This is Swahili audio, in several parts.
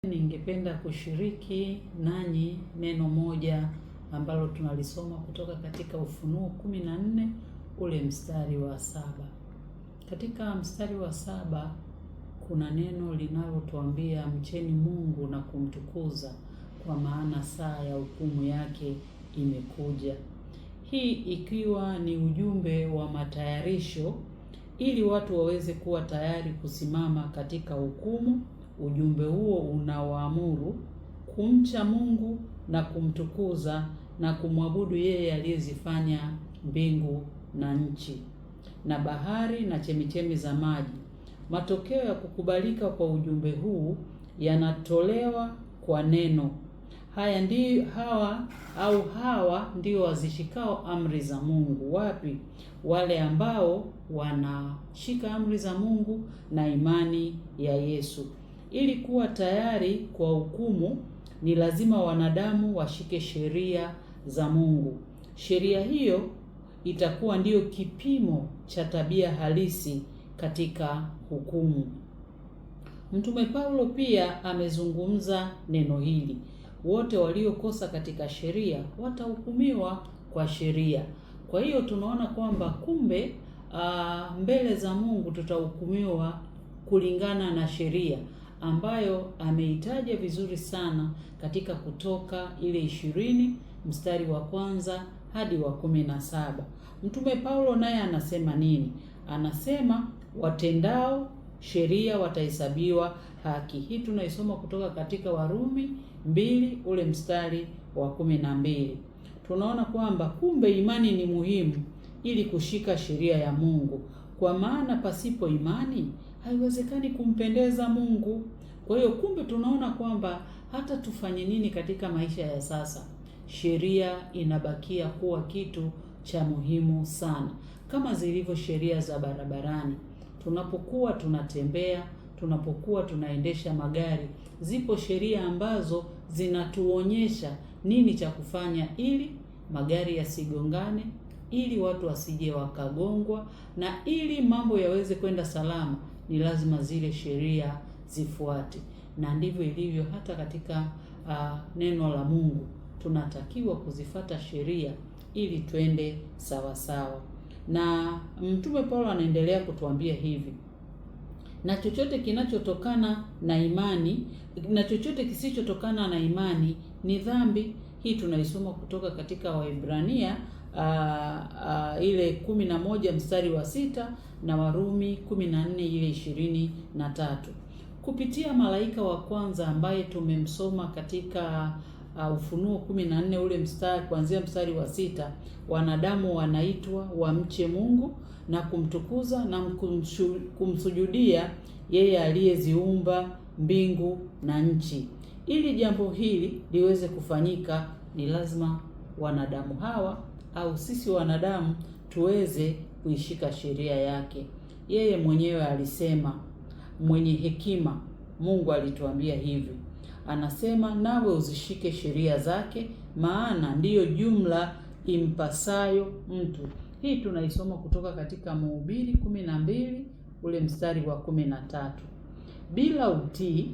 Ningependa kushiriki nanyi neno moja ambalo tunalisoma kutoka katika Ufunuo 14 ule mstari wa 7. Katika mstari wa 7 kuna neno linalotuambia mcheni Mungu na kumtukuza, kwa maana saa ya hukumu yake imekuja. Hii ikiwa ni ujumbe wa matayarisho ili watu waweze kuwa tayari kusimama katika hukumu. Ujumbe huo unawaamuru kumcha Mungu na kumtukuza na kumwabudu yeye aliyezifanya mbingu na nchi na bahari na chemichemi za maji. Matokeo ya kukubalika kwa ujumbe huu yanatolewa kwa neno. Hawa ndio wazishikao amri za Mungu. Wapi? Wale ambao wanashika amri za Mungu na imani ya Yesu. Ili kuwa tayari kwa hukumu, ni lazima wanadamu washike sheria za Mungu. Sheria hiyo itakuwa ndiyo kipimo cha tabia halisi katika hukumu. Mtume Paulo pia amezungumza neno hili: wote waliokosa katika sheria watahukumiwa kwa sheria. Kwa hiyo tunaona kwamba kumbe mbele za Mungu tutahukumiwa kulingana na sheria ambayo ameitaja vizuri sana katika Kutoka ile 20 mstari wa 1 hadi wa 17. Mtume Paulo naye anasema nini? Anasema watendao sheria watahesabiwa haki. Hii tunaisoma kutoka katika Warumi 2 ule mstari wa 12. Tunaona kwamba kumbe imani ni muhimu ili kushika sheria ya Mungu, kwa maana pasipo imani haiwezekani kumpendeza Mungu. Kwa hiyo kumbe tunaona kwamba hata tufanye nini katika maisha ya sasa, sheria inabakia kuwa kitu cha muhimu sana, kama zilivyo sheria za barabarani. Tunapokuwa tunatembea, tunapokuwa tunaendesha magari, zipo sheria ambazo zinatuonyesha nini cha kufanya ili magari yasigongane, ili watu wasije wakagongwa, na ili mambo yaweze kwenda salama, ni lazima zile sheria zifuate. Na ndivyo ilivyo hata katika neno la Mungu. Tunatakiwa kuzifata sheria ili twende sawa sawa. Na Mtume Paulo anaendelea kutuambia hivi: na chochote kinachotokana na imani, na chochote kisichotokana na imani ni dhambi. Hii tunaisoma kutoka katika Waebrania ile 11 mstari wa 6 na Warumi 14 ile 23. Kupitia malaika wa kwanza ambaye tumemsoma katika Ufunuo 14 ule mstari kuanzia mstari wa 6, wanadamu wanaitwa wamche Mungu na kumtukuza na kumsujudia yeye aliyeziumba mbingu na nchi. Ili jambo hili liweze kufanyika, ni lazima wanadamu hawa au sisi wanadamu tuweze kuishika sheria yake. Yeye mwenyewe alisema, mwenye hekima Mungu alituambia hivi, anasema nawe uzishike sheria zake, maana ndiyo jumla impasayo mtu. Hii tunaisoma kutoka katika Mhubiri 12 ule mstari wa 13. Bila utii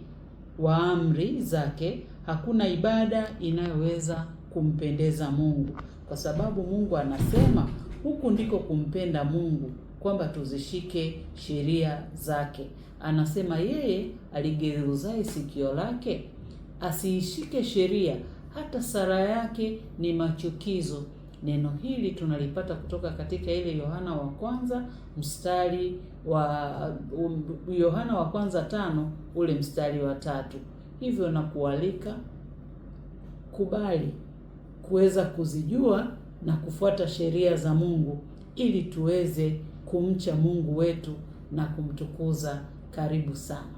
wa amri zake hakuna ibada inayoweza kumpendeza Mungu, kwa sababu Mungu anasema huku ndiko kumpenda Mungu, kwamba tuzishike sheria zake. Anasema yeye aligeuzaye sikio lake asiishike sheria, hata sara yake ni machukizo. Neno hili tunalipata kutoka katika ile Yohana wa kwanza mstari wa Yohana wa kwanza 5 ule mstari wa 3. Hivyo na kualika kubali kuweza kuzijua na kufuata sheria za Mungu ili tuweze kumcha Mungu wetu na kumtukuza. Karibu sana.